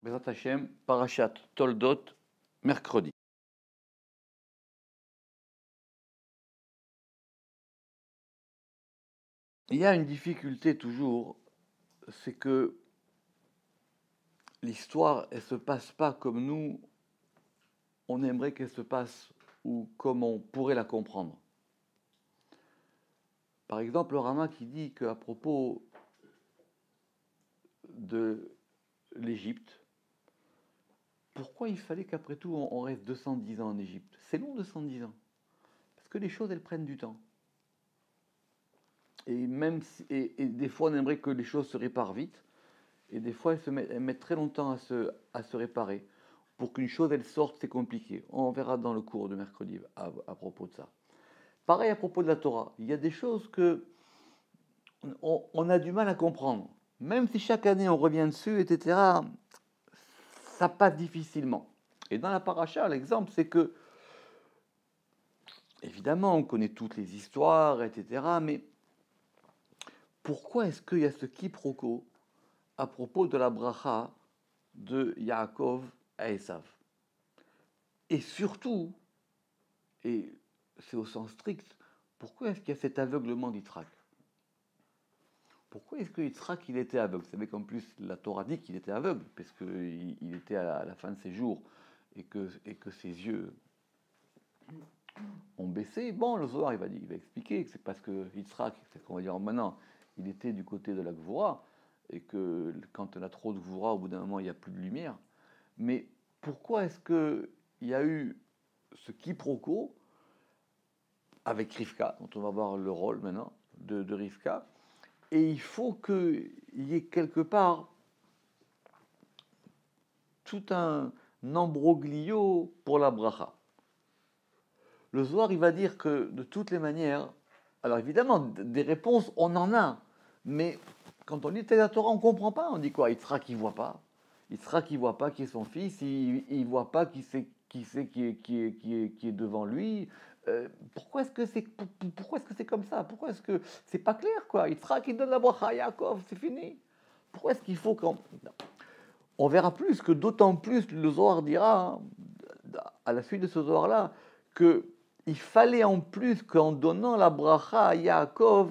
Bezrat Hashem, Parashat Toldot, mercredi. Il y a une difficulté toujours, c'est que l'histoire, elle se passe pas comme nous, on aimerait qu'elle se passe ou comme on pourrait la comprendre. Par exemple, le Rama qui dit qu'à propos de l'Égypte, pourquoi il fallait qu'après tout on reste 210 ans en Égypte? C'est long 210 ans, parce que les choses elles prennent du temps. Et même et des fois on aimerait que les choses se réparent vite, et des fois elles mettent très longtemps à se réparer. Pour qu'une chose elle sorte, c'est compliqué. On verra dans le cours de mercredi à propos de ça. Pareil à propos de la Torah, il y a des choses que on a du mal à comprendre. Même si chaque année on revient dessus, etc., ça passe difficilement. Et dans la paracha, l'exemple, c'est que, évidemment, on connaît toutes les histoires, etc., mais pourquoi est-ce qu'il y a ce quiproquo à propos de la bracha de Yaakov à Esav? Et surtout, et c'est au sens strict, pourquoi est-ce qu'il y a cet aveuglement d'Yitzhak? Pourquoi est-ce que Yitzhak il était aveugle? Vous savez qu'en plus la Torah dit qu'il était aveugle, parce qu'il était à la fin de ses jours et que ses yeux ont baissé. Bon, le Zohar il va expliquer que c'est parce que Yitzhak, c'est ce qu'on va dire maintenant, il était du côté de la Gvura, et que quand on a trop de Gvura, au bout d'un moment il n'y a plus de lumière. Mais pourquoi est-ce qu'il y a eu ce quiproquo avec Rivka, dont on va voir le rôle maintenant de Rivka, et il faut qu'il y ait quelque part tout un ambroglio pour la bracha. Le Zohar, il va dire que de toutes les manières, alors évidemment, des réponses, on en a, mais quand on lit la Torah, on ne comprend pas. On dit quoi? Yitzhak, il ne voit pas. Yitzhak, il ne voit pas qui est son fils, il ne voit pas qui est devant lui. Pourquoi est-ce que c'est comme ça? Pourquoi est-ce que c'est pas clair, quoi? Yitzhak, il donne la bracha à Yaakov, c'est fini. Pourquoi est-ce qu'il faut qu'on... On verra plus que d'autant plus le Zohar dira, hein, à la suite de ce Zohar-là, que il fallait en plus qu'en donnant la bracha à Yaakov,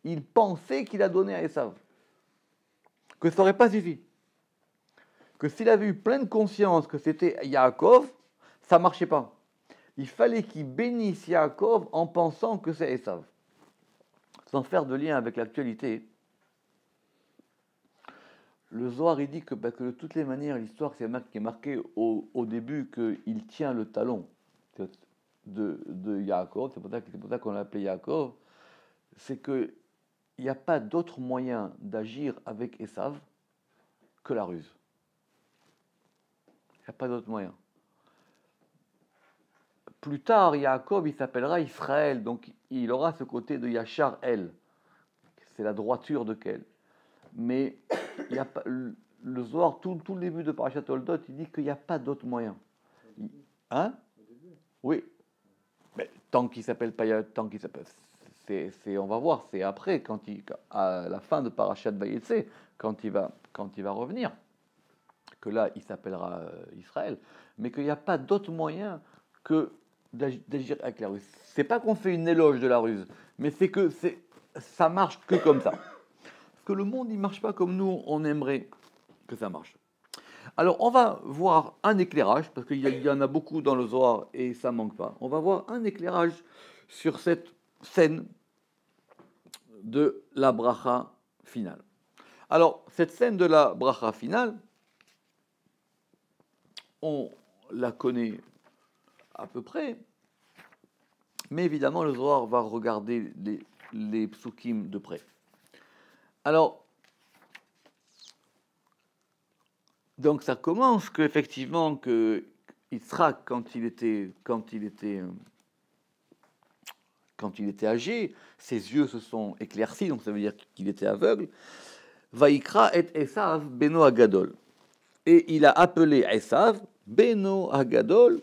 il pensait qu'il a donné à Esav. Que ça n'aurait pas suffi. Que s'il avait eu pleine conscience que c'était Yaakov, ça ne marchait pas. Il fallait qu'il bénisse Yaakov en pensant que c'est Esav. Sans faire de lien avec l'actualité, le Zohar il dit que de toutes les manières, l'histoire qui est marquée au début qu'il tient le talon de Yaakov, c'est pour ça qu'on l'a appelé Yaakov, c'est qu'il n'y a pas d'autre moyen d'agir avec Esav que la ruse. Il n'y a pas d'autre moyen. Plus tard, Yaakov, il s'appellera Israël, donc il aura ce côté de Yachar El, c'est la droiture de Kel. Mais il y a pas, le Zohar, tout le début de Parashat Toldot, il dit qu'il n'y a pas d'autre moyen. Hein? Oui. Mais tant qu'il s'appelle pas, tant qu'il s'appelle, on va voir, c'est après, à la fin de Parashat Vayetze, quand il va revenir, que là, il s'appellera Israël, mais qu'il n'y a pas d'autre moyen que d'agir avec la ruse. C'est pas qu'on fait une éloge de la ruse, mais c'est que ça marche que comme ça. Parce que le monde, il marche pas comme nous, on aimerait que ça marche. Alors, on va voir un éclairage, parce qu'il y en a beaucoup dans le Zohar et ça ne manque pas. On va voir un éclairage sur cette scène de la bracha finale. Alors, cette scène de la bracha finale, on la connaît à peu près, mais évidemment, le Zohar va regarder les psukim de près. Alors, donc ça commence qu'effectivement, que Yitzhak, quand il était âgé, ses yeux se sont éclaircis, donc ça veut dire qu'il était aveugle. Vaikra et Esav beno Agadol. Et il a appelé Esav beno Agadol,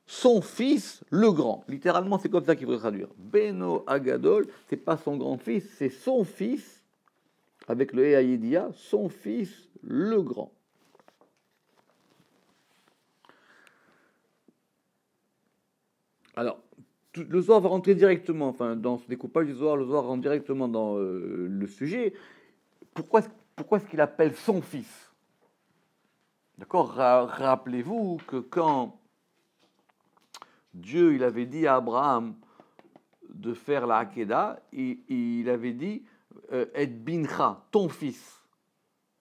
son fils le grand. Littéralement, c'est comme ça qu'il faut traduire. Beno Agadol, c'est pas son grand-fils, c'est son fils, avec le Ehaïdia, son fils le grand. Alors, le Zohar va rentrer directement, enfin, dans ce découpage du Zohar, le Zohar rentre directement dans le sujet. Pourquoi, pourquoi est-ce qu'il appelle son fils? D'accord? Rappelez-vous que quand Dieu il avait dit à Abraham de faire la Hakeda, il avait dit Et bincha, ton fils.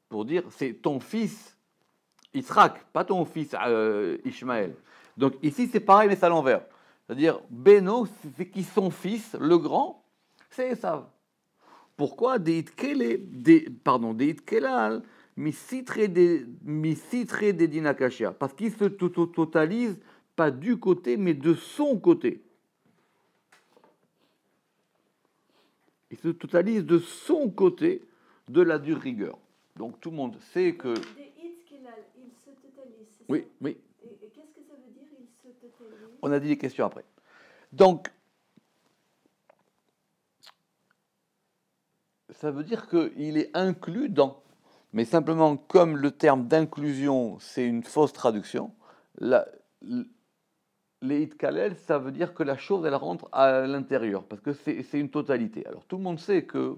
Pour dire, c'est ton fils Yitzhak, pas ton fils Ishmaël. Donc ici, c'est pareil, mais c'est à l'envers. C'est-à-dire, Beno, c'est qui son fils, le grand, c'est Esav. Pourquoi pardon, Deitkelal, misitre de dinakashia. Parce qu'il se totalise pas du côté, mais de son côté. Il se totalise de son côté de la dure rigueur. Donc tout le monde sait que... Il se totalise, c'est oui, ça? oui. Et qu'est-ce que ça veut dire, il se totalise? On a dit les questions après. Donc, ça veut dire qu'il est inclus dans. Mais simplement, comme le terme d'inclusion, c'est une fausse traduction, les itkalel, ça veut dire que la chose, elle rentre à l'intérieur, parce que c'est une totalité. Alors, tout le monde sait que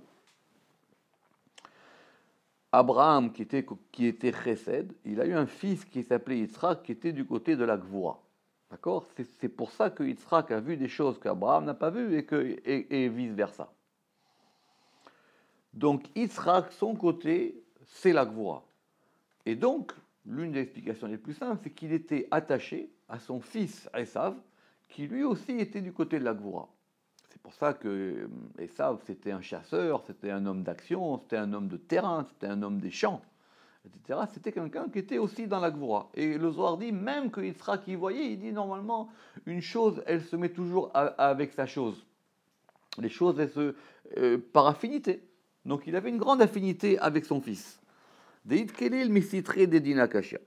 Abraham, qui était Chesed, il a eu un fils qui s'appelait Yitzhak, qui était du côté de la Gvoura. D'accord? C'est pour ça que Yitzhak a vu des choses qu'Abraham n'a pas vues et vice-versa. Donc, Yitzhak, son côté, c'est la Gvoura. Et donc, l'une des explications les plus simples, c'est qu'il était attaché à son fils Esav, qui lui aussi était du côté de la Gvoura. C'est pour ça que Esav, c'était un chasseur, c'était un homme d'action, c'était un homme de terrain, c'était un homme des champs, etc. C'était quelqu'un qui était aussi dans la Gvoura. Et le Zohar dit, même que Yitzhak y voyait, il dit normalement, une chose, elle se met toujours avec sa chose. Les choses, elles se... par affinité. Donc il avait une grande affinité avec son fils. Deït kelil misitre de dina kashia.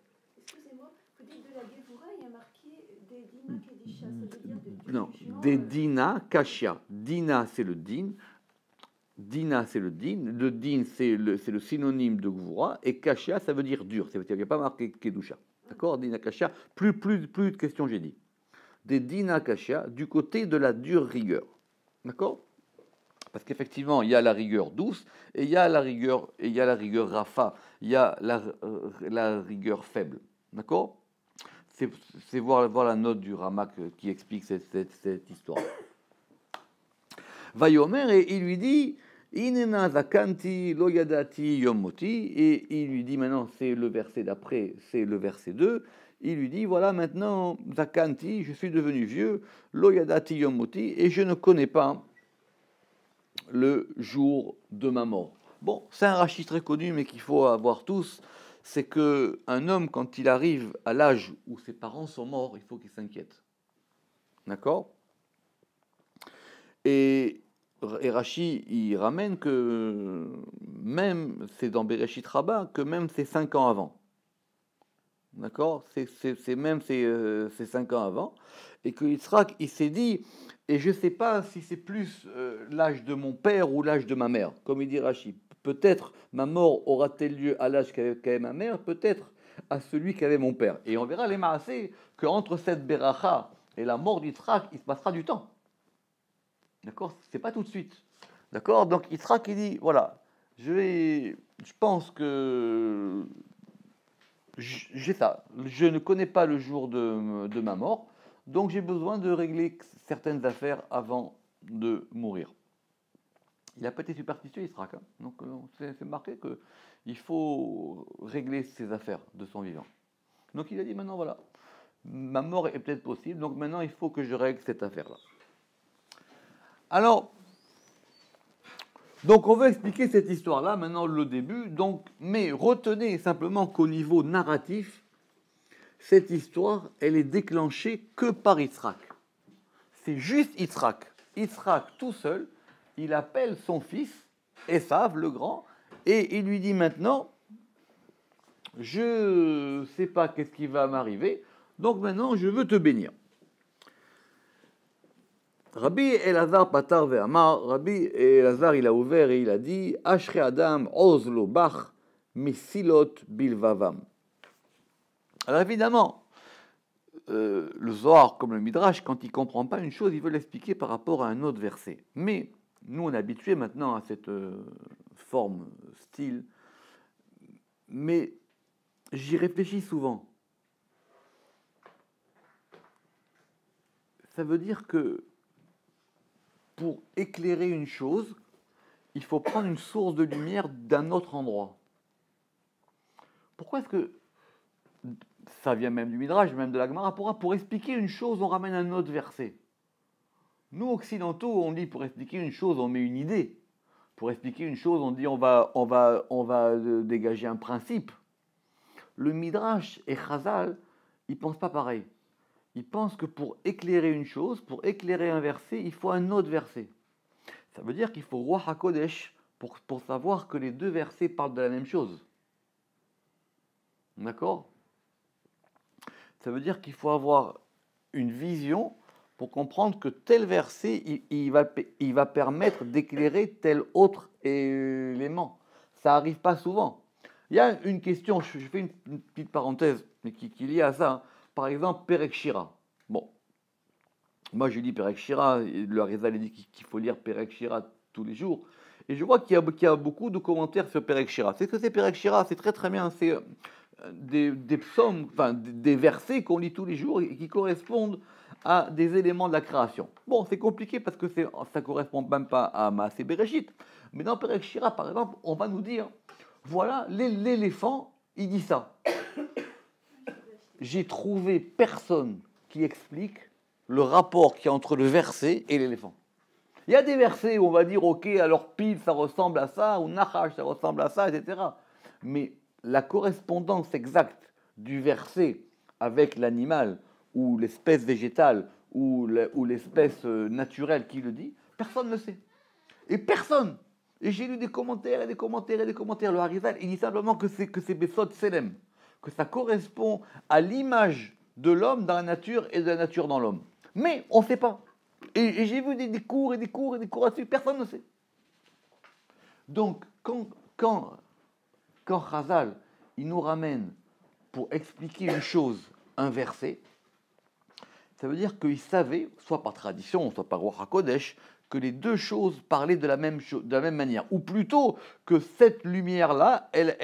Excusez-moi, vous dites de la Gévoura, il y a marqué des Dina Kedisha, ça veut dire du Non, jugement, des dina kashia. Dina, c'est le din. Dina, c'est le din. Le din, c'est le synonyme de gvoura. Et kashia, ça veut dire dur. Ça veut dire qu'il n'y a pas marqué kedusha. D'accord? Dina kashia. Plus de questions, j'ai dit. Des dina kashia, du côté de la dure rigueur. D'accord? Parce qu'effectivement, il y a la rigueur douce et il y a la rigueur rafa, il y a la rigueur faible. D'accord? C'est voir la note du Ramak qui explique cette histoire. Vayomer, et il lui dit Inena zakanti lo yadati yomoti, et il lui dit maintenant, c'est le verset d'après, c'est le verset 2. Il lui dit voilà, maintenant, zakanti, je suis devenu vieux, lo yadati yomoti, et je ne connais pas le jour de ma mort. Bon, c'est un rachis très connu, mais qu'il faut avoir tous, c'est qu'un homme, quand il arrive à l'âge où ses parents sont morts, il faut qu'il s'inquiète. D'accord? Et Rachi, il ramène que même, c'est dans Bereshit Rabbah, que même c'est 5 ans avant. D'accord? C'est 5 ans avant. Et que Yitzhak, il s'est dit, et je ne sais pas si c'est plus l'âge de mon père ou l'âge de ma mère, comme il dit Rachi. Peut-être ma mort aura-t-elle lieu à l'âge qu'avait ma mère, peut-être à celui qu'avait mon père. Et on verra les maasés qu'entre cette beracha et la mort d'Yitzhak, il se passera du temps. D'accord? C'est pas tout de suite. D'accord? Donc Yitzhak, il dit, voilà, je pense que j'ai ça. Je ne connais pas le jour de ma mort, donc j'ai besoin de régler certaines affaires avant de mourir. Il n'a pas été superstitieux, Yitzhak. Hein. Donc c'est marqué qu'il faut régler ses affaires de son vivant. Donc il a dit maintenant, voilà, ma mort est peut-être possible, donc maintenant il faut que je règle cette affaire-là. Alors, donc on va expliquer cette histoire-là, maintenant le début, donc, mais retenez simplement qu'au niveau narratif, cette histoire, elle est déclenchée que par Yitzhak. C'est juste Yitzhak. Yitzhak tout seul, il appelle son fils, Esav, le grand, et il lui dit maintenant, je ne sais pas qu'est-ce qui va m'arriver, donc maintenant je veux te bénir. Rabbi Elazar Patar ve'amar, Rabbi Elazar il a ouvert et il a dit, Ashre Adam oz lo bach misilot bilvavam. Alors évidemment, le Zohar, comme le Midrash, quand il ne comprend pas une chose, il veut l'expliquer par rapport à un autre verset. Mais nous, on est habitués maintenant à cette forme, style. Mais j'y réfléchis souvent. Ça veut dire que pour éclairer une chose, il faut prendre une source de lumière d'un autre endroit. Pourquoi est-ce que ça vient même du Midrash, même de la Gemara, pour expliquer une chose, on ramène un autre verset. Nous, occidentaux, on dit pour expliquer une chose, on met une idée. Pour expliquer une chose, on dit on va dégager un principe. Le Midrash et Chazal, ils ne pensent pas pareil. Ils pensent que pour éclairer une chose, pour éclairer un verset, il faut un autre verset. Ça veut dire qu'il faut Roi HaKodesh pour savoir que les deux versets parlent de la même chose. D'accord ? Ça veut dire qu'il faut avoir une vision pour comprendre que tel verset, il va permettre d'éclairer tel autre élément. Ça n'arrive pas souvent. Il y a une question, je fais une petite parenthèse, mais qui est liée à ça. Hein. Par exemple, Perek Shira. Bon, moi je lis Perek Shira, et le Harizal dit qu'il faut lire Perek Shira tous les jours. Et je vois qu'il y a beaucoup de commentaires sur Perek Shira. C'est que c'est Perek Shira, c'est très très bien. C'est des psaumes, enfin des versets qu'on lit tous les jours et qui correspondent à des éléments de la création. Bon, c'est compliqué parce que ça ne correspond même pas à Maaseh Bereshit. Mais dans Perek Shira, par exemple, on va nous dire, voilà, l'éléphant, il dit ça. J'ai trouvé personne qui explique le rapport qu'il y a entre le verset et l'éléphant. Il y a des versets où on va dire, ok, alors pile, ça ressemble à ça, ou nachash, ça ressemble à ça, etc. Mais la correspondance exacte du verset avec l'animal, ou l'espèce végétale, ou l'espèce naturelle qui le dit, personne ne sait. Et personne. Et j'ai lu des commentaires et des commentaires et des commentaires. Le Harizal, il dit simplement que c'est Besod Selem, que ça correspond à l'image de l'homme dans la nature et de la nature dans l'homme. Mais on ne sait pas. Et j'ai vu des cours et des cours et des cours là-dessus, personne ne sait. Donc, quand Chazal, il nous ramène pour expliquer une chose, un verset, ça veut dire qu'il savait, soit par tradition, soit par Roi HaKodesh, que les deux choses parlaient de la même manière. Ou plutôt que cette lumière-là, elle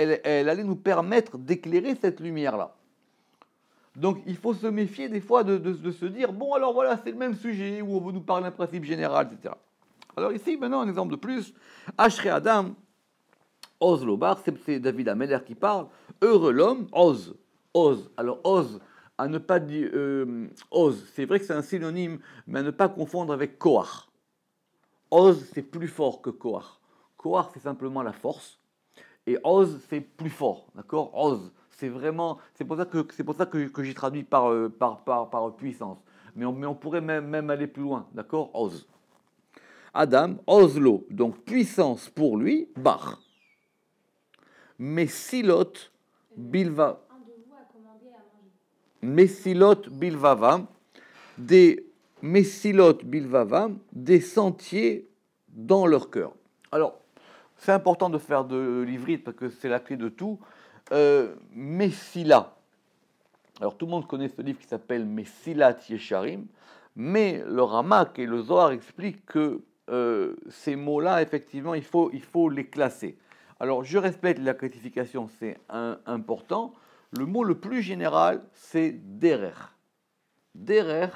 allait nous permettre d'éclairer cette lumière-là. Donc il faut se méfier des fois de se dire, bon alors voilà, c'est le même sujet, où on veut nous parler d'un principe général, etc. Alors ici, maintenant, un exemple de plus. Ashrei Adam, Oz Lobar, c'est David Ameller qui parle. Heureux l'homme, Oz. Oz. Alors Oz, à ne pas dire Oz, c'est vrai que c'est un synonyme, mais à ne pas confondre avec Koach. Oz, c'est plus fort que Koach. Koach, c'est simplement la force. Et Oz, c'est plus fort. D'accord ? Oz, c'est vraiment. C'est pour ça que j'ai traduit par puissance. Mais on pourrait même aller plus loin. D'accord ? Oz. Adam, Ozlo, donc puissance pour lui, Bach. Messilot Bilva. Messilot Bilvava, des Messilot Bilvava, des sentiers dans leur cœur. Alors, c'est important de faire de l'ivrite parce que c'est la clé de tout. Messila. Alors, tout le monde connaît ce livre qui s'appelle Messilat Yesharim, mais le Ramak et le Zohar expliquent que ces mots-là, effectivement, il faut les classer. Alors, je respecte la classification, c'est important. Le mot le plus général, c'est derer. Derer,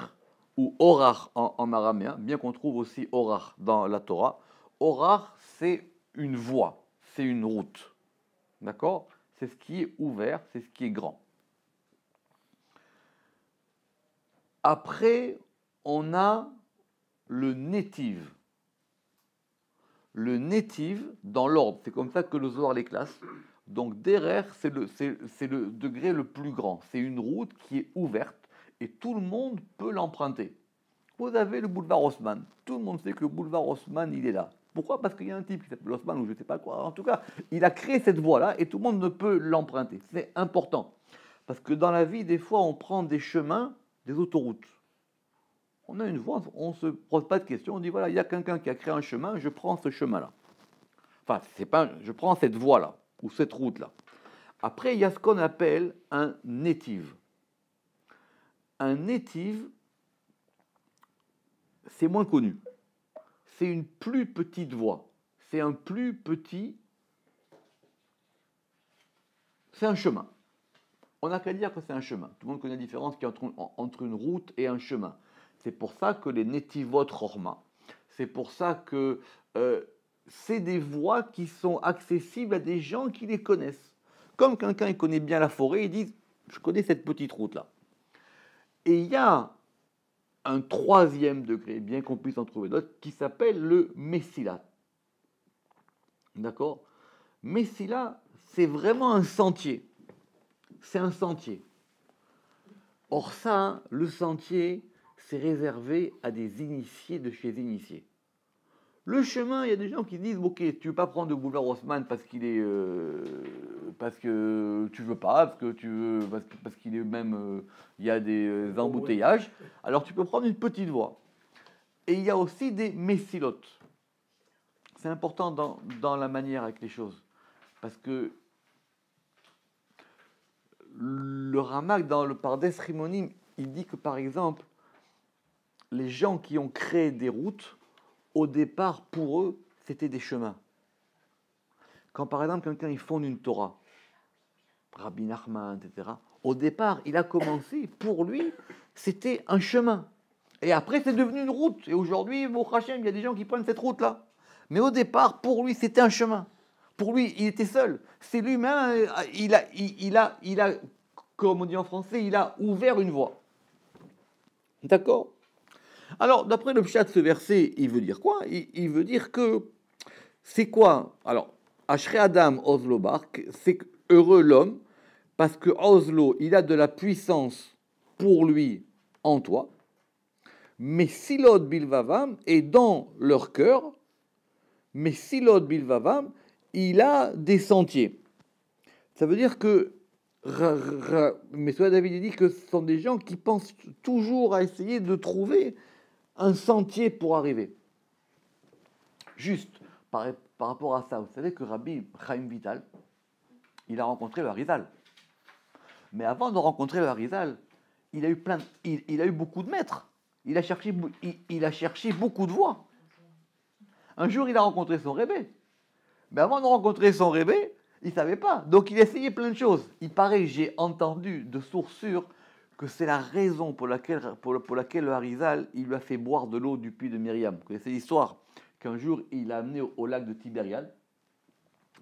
ou orar en araméen, bien qu'on trouve aussi orar dans la Torah. Orar, c'est une voie, c'est une route. D'accord ? C'est ce qui est ouvert, c'est ce qui est grand. Après, on a le netiv. Le netiv, dans l'ordre, c'est comme ça que le Zohar les classe. Donc, derer, c'est le degré le plus grand. C'est une route qui est ouverte et tout le monde peut l'emprunter. Vous avez le boulevard Haussmann. Tout le monde sait que le boulevard Haussmann, il est là. Pourquoi ? Parce qu'il y a un type qui s'appelle Haussmann ou je ne sais pas quoi. En tout cas, il a créé cette voie-là et tout le monde ne peut l'emprunter. C'est important. Parce que dans la vie, des fois, on prend des chemins, des autoroutes. On a une voie, on ne se pose pas de questions. On dit, voilà, il y a quelqu'un qui a créé un chemin, je prends ce chemin-là. Enfin, je prends cette voie-là, ou cette route-là. Après, il y a ce qu'on appelle un netiv. un netiv, c'est moins connu. C'est une plus petite voie. C'est un plus petit... C'est un chemin. On n'a qu'à dire que c'est un chemin. Tout le monde connaît la différence qu'il y a entre une route et un chemin. C'est pour ça que les netivot chorma, c'est pour ça que c'est des voies qui sont accessibles à des gens qui les connaissent. Comme quelqu'un il connaît bien la forêt, il dit « je connais cette petite route-là ». Et il y a un troisième degré, bien qu'on puisse en trouver d'autres, qui s'appelle le Messila. D'accord? Messila, c'est vraiment un sentier. C'est un sentier. Or ça, le sentier, c'est réservé à des initiés de chez initiés. Le chemin, il y a des gens qui disent, ok, tu veux pas prendre le boulevard Haussmann parce qu'il est, parce que tu veux pas, parce qu'il est même, il y a des embouteillages. Alors tu peux prendre une petite voie. Et il y a aussi des messilotes. C'est important dans la manière avec les choses, parce que le Ramak dans le Pardes Rimonim, il dit que par exemple, les gens qui ont créé des routes, au départ, pour eux, c'était des chemins. Quand par exemple, quelqu'un il fonde une Torah, Rabbi Nachman, etc., au départ, il a commencé, pour lui, c'était un chemin. Et après, c'est devenu une route. Et aujourd'hui, au Hachem, il y a des gens qui prennent cette route-là. Mais au départ, pour lui, c'était un chemin. Pour lui, il était seul. C'est lui-même, il a, comme on dit en français, il a ouvert une voie. D'accord? Alors, d'après le pshat de ce verset, il veut dire quoi? Il veut dire que, c'est quoi? Alors, Ashrei Adam Ozlo Bark, c'est heureux l'homme, parce que Ozlo, il a de la puissance pour lui en toi, mais Silod Bilvavam est dans leur cœur, mais Silod Bilvavam, il a des sentiers. Ça veut dire que mais David dit que ce sont des gens qui pensent toujours à essayer de trouver un sentier pour arriver. Juste par rapport à ça, vous savez que Rabbi Chaim Vital, il a rencontré le Harizal. Mais avant de rencontrer le Harizal, il a eu beaucoup de maîtres. Il a cherché beaucoup de voies. Un jour, il a rencontré son Rébé. Mais avant de rencontrer son Rébé, il ne savait pas. Donc, il a essayé plein de choses. Il paraît, j'ai entendu de sources sûres, que c'est la raison pour laquelle le Harizal, il lui a fait boire de l'eau du puits de Myriam. Vous connaissez l'histoire qu'un jour, il l'a amené au lac de Tibériade.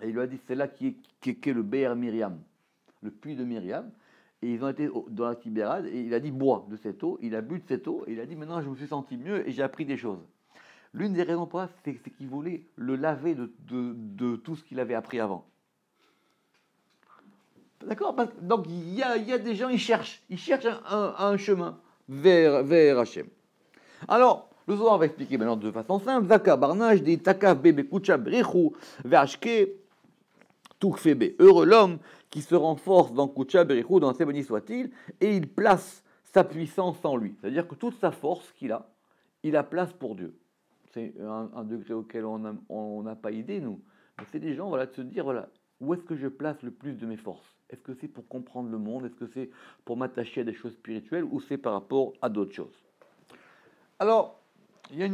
Et il lui a dit, c'est là qui est le Be'er Myriam, le puits de Myriam. Et ils ont été dans la Tibériade, et il a dit, bois de cette eau. Il a bu de cette eau, et il a dit, maintenant, je me suis senti mieux, et j'ai appris des choses. L'une des raisons pour ça, c'est qu'il voulait le laver de tout ce qu'il avait appris avant. D'accord? Donc, il y a des gens, ils cherchent un chemin vers Hachem. Alors, le Zohar va expliquer maintenant de façon simple. Zaka barnage des takav bebe kucha brichu vashke tukfebe. Heureux l'homme qui se renforce dans kucha brichu, dans ses bénis soit-il, et il place sa puissance en lui. C'est-à-dire que toute sa force qu'il a, il la place pour Dieu. C'est un degré auquel on n'a pas idée, nous. Mais c'est des gens, voilà, de se dire, voilà, où est-ce que je place le plus de mes forces? Est-ce que c'est pour comprendre le monde? Est-ce que c'est pour m'attacher à des choses spirituelles? Ou c'est par rapport à d'autres choses? Alors, il y a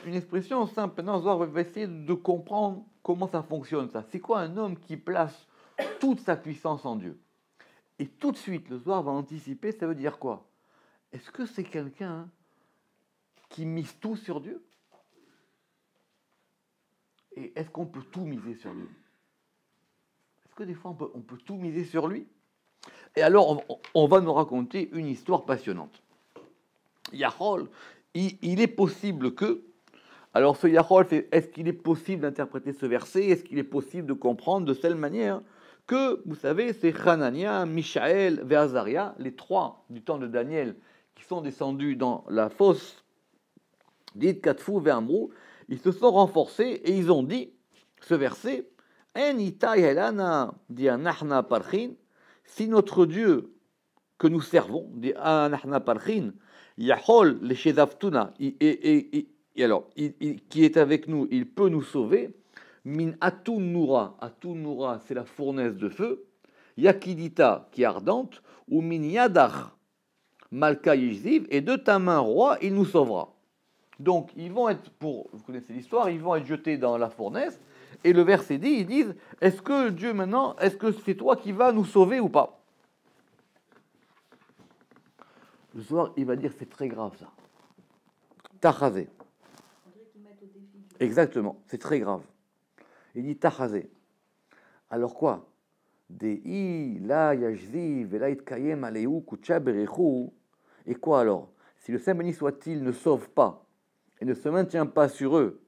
une expression simple. Maintenant, Zohar va essayer de comprendre comment ça fonctionne, ça. C'est quoi un homme qui place toute sa puissance en Dieu? Et tout de suite, le Zohar va anticiper, ça veut dire quoi? Est-ce que c'est quelqu'un qui mise tout sur Dieu? Et est-ce qu'on peut tout miser sur lui? Est-ce que des fois on peut tout miser sur lui? Et alors on va nous raconter une histoire passionnante. Yachol, il est possible que... Alors ce Yachol, est-ce qu'il est possible d'interpréter ce verset? Est-ce qu'il est possible de comprendre de telle manière que, vous savez, c'est Hanania, Mishaël et Azaria, les trois du temps de Daniel, qui sont descendus dans la fosse dite Katfou Ve'amrou, ils se sont renforcés et ils ont dit, ce verset, En ita helana di anachna parchin, si notre Dieu que nous servons, di anachna parchin, yachol le shezavtuna, et alors, qui est avec nous, il peut nous sauver, min atun noura, c'est la fournaise de feu, yakidita, qui est ardente, ou min yadach, Malka Yishziv, et de ta main, roi, il nous sauvera. Donc, ils vont être, vous connaissez l'histoire, ils vont être jetés dans la fournaise, et le verset dit, ils disent, est-ce que Dieu maintenant, est-ce que c'est toi qui vas nous sauver ou pas? Le soir, il va dire, c'est très grave ça. Tachazé. Exactement, c'est très grave. Il dit Tachazé. Alors quoi? Dei la yajziv vela itkayem aleu kucha berechu. Et quoi alors? Si le Saint béni soit-il ne sauve pas et ne se maintient pas sur eux,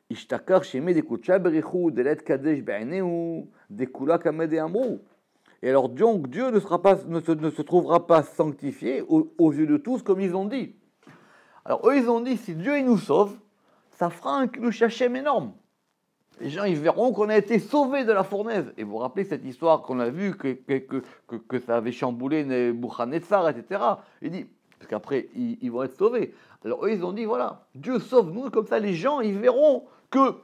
ishtakar sheme de kucha berechu delet kadesh be'aneu de kula kamede amrou. Et alors donc Dieu ne se trouvera pas sanctifié aux yeux de tous comme ils ont dit. Alors eux ils ont dit si Dieu il nous sauve, ça fera un Kiddush Hashem énorme. Les gens, ils verront qu'on a été sauvés de la fournaise. Et vous vous rappelez cette histoire qu'on a vue, que ça avait chamboulé Nebuchadnezzar, etc. Il dit, parce qu'après, ils vont être sauvés. Alors eux, ils ont dit, voilà, Dieu sauve-nous, comme ça les gens, ils verront que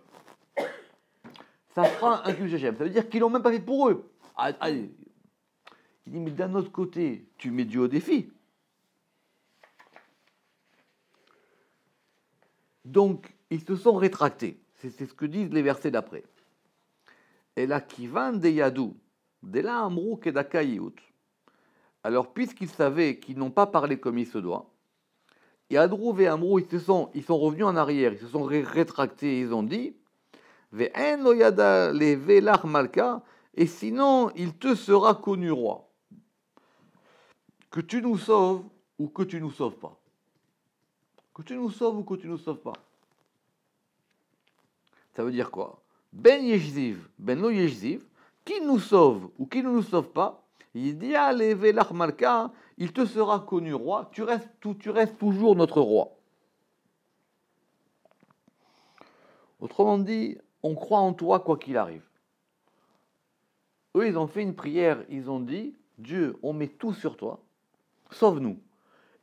ça fera un Kiddush Hashem. Ça veut dire qu'ils l'ont même pas fait pour eux. Allez. Il dit, mais d'un autre côté, tu mets Dieu au défi. Donc, ils se sont rétractés. C'est ce que disent les versets d'après. Et la kivan de yadou, de la amrou kedakayut. Alors, puisqu'ils savaient qu'ils n'ont pas parlé comme il se doit, et Adrou et Amrou, ils sont revenus en arrière, ils se sont rétractés, ils ont dit, ve'en lo yada le velach malka, et sinon il te sera connu roi. Que tu nous sauves ou que tu nous sauves pas. Que tu nous sauves ou que tu nous sauves pas. Ça veut dire quoi? Ben yeshziv, ben lo yeshziv, qui nous sauve ou qui ne nous sauve pas, il dit velach malka, il te sera connu roi, tu restes toujours notre roi. Autrement dit, on croit en toi quoi qu'il arrive. Eux, ils ont fait une prière, ils ont dit, Dieu, on met tout sur toi, sauve-nous.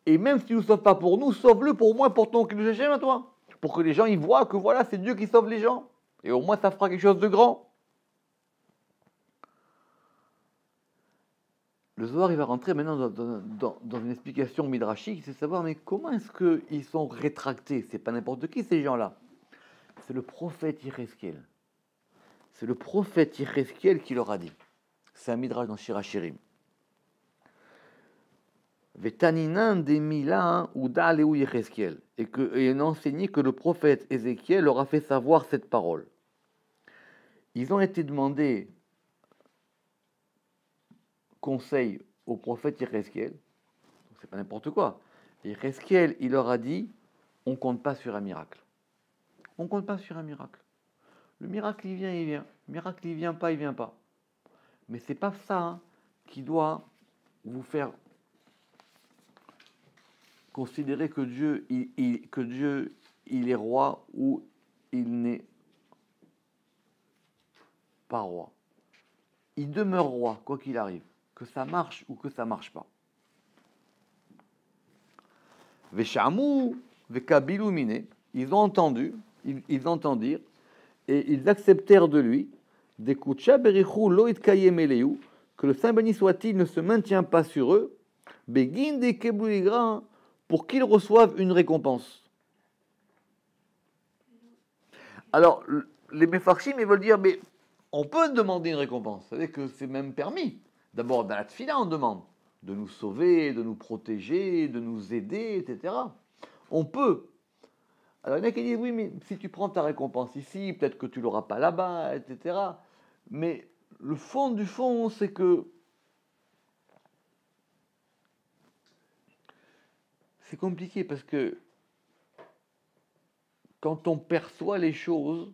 Et même si tu ne nous sauves pas pour nous, sauve-le pour moi, pour ton Kiddush Hashem à toi. Pour que les gens ils voient que voilà, c'est Dieu qui sauve les gens. Et au moins, ça fera quelque chose de grand. Le Zohar, il va rentrer maintenant dans une explication midrashique, c'est savoir, mais comment est-ce qu'ils sont rétractés? C'est pas n'importe qui, ces gens-là. C'est le prophète Yecheskel. C'est le prophète Yecheskel qui leur a dit. C'est un midrash dans Shir HaShirim. Vetaninan des Mila ou d'Aléou Yecheskel. Et on a enseigné que le prophète Ézéchiel leur a fait savoir cette parole. Ils ont été demandés conseil au prophète Yecheskel. C'est pas n'importe quoi. Yecheskel, il leur a dit, on compte pas sur un miracle. On compte pas sur un miracle. Le miracle, il vient, il vient. Le miracle, il vient pas, il vient pas. Mais c'est pas ça qui doit vous faire considérer que Dieu, il est roi ou il n'est pas roi. Il demeure roi, quoi qu'il arrive. Que ça marche ou que ça marche pas. Veshamou, vekabilou mine, ils ont entendu, ils entendirent, et ils acceptèrent de lui, Dekucha berichou lo itkayem eleu, que le Saint béni soit-il ne se maintient pas sur eux, begin de kebouigra, pour qu'ils reçoivent une récompense. Alors, les Mefarchim, ils veulent dire, mais on peut demander une récompense, vous savez que c'est même permis. D'abord, dans la tfila, on demande de nous sauver, de nous protéger, de nous aider, etc. On peut. Alors, il y en a qui disent, oui, mais si tu prends ta récompense ici, peut-être que tu ne l'auras pas là-bas, etc. Mais le fond du fond, c'est que c'est compliqué parce que quand on perçoit les choses,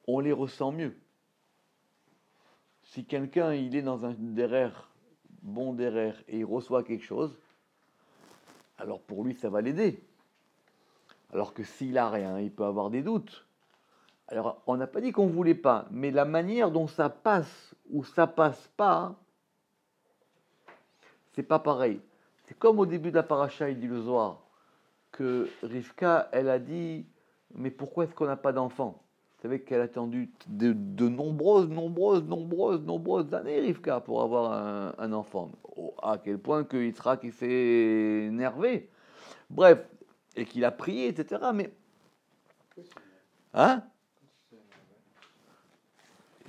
on les ressent mieux. Si quelqu'un il est dans un derrière, bon derrière, et il reçoit quelque chose, alors pour lui ça va l'aider. Alors que s'il a rien, il peut avoir des doutes. Alors on n'a pas dit qu'on ne voulait pas, mais la manière dont ça passe ou ça passe pas, c'est pas pareil. C'est comme au début de la paracha, il dit le Zohar, que Rivka, elle a dit, mais pourquoi est-ce qu'on n'a pas d'enfant? Vous savez qu'elle a attendu de nombreuses années, Rivka, pour avoir un enfant. à quel point que Yitzhak il s'est énervé. Bref, et qu'il a prié, etc. Mais, hein?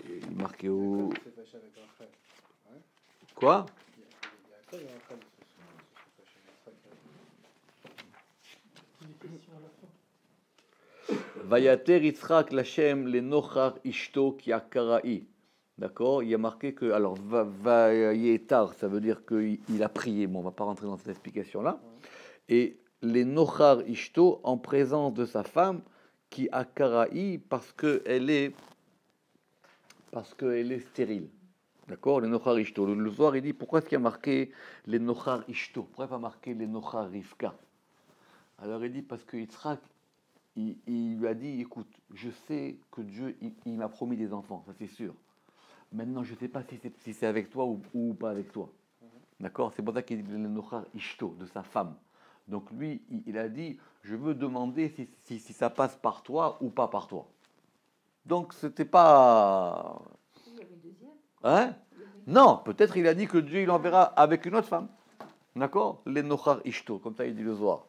Il est marqué au... Quoi? Vayater Yitzhak Lachem le nochar ishto ki akara'i. D'accord? Il y a marqué que, alors, vayetar, ça veut dire qu'il a prié. Bon, on ne va pas rentrer dans cette explication-là. Et les nochar ishto, en présence de sa femme, qui akara'i, parce qu'elle est stérile. D'accord? Les nochar ishto. Le soir, il dit, pourquoi est-ce qu'il y a marqué les nochar ishto? Pourquoi il n'y a pas marqué les nochar rivka? Alors il dit, parce que Yitzhak, il lui a dit, écoute, je sais que Dieu, il m'a promis des enfants, ça c'est sûr. Maintenant, je ne sais pas si c'est avec toi ou pas avec toi. D'accord? C'est pour ça qu'il dit le nochar ishto, de sa femme. Donc lui, il a dit, je veux demander si ça passe par toi ou pas par toi. Donc c'était pas... Il y avait une deuxième. Hein? Non, peut-être il a dit que Dieu il enverra avec une autre femme. D'accord? Les nochar ishto, comme ça il dit le soir.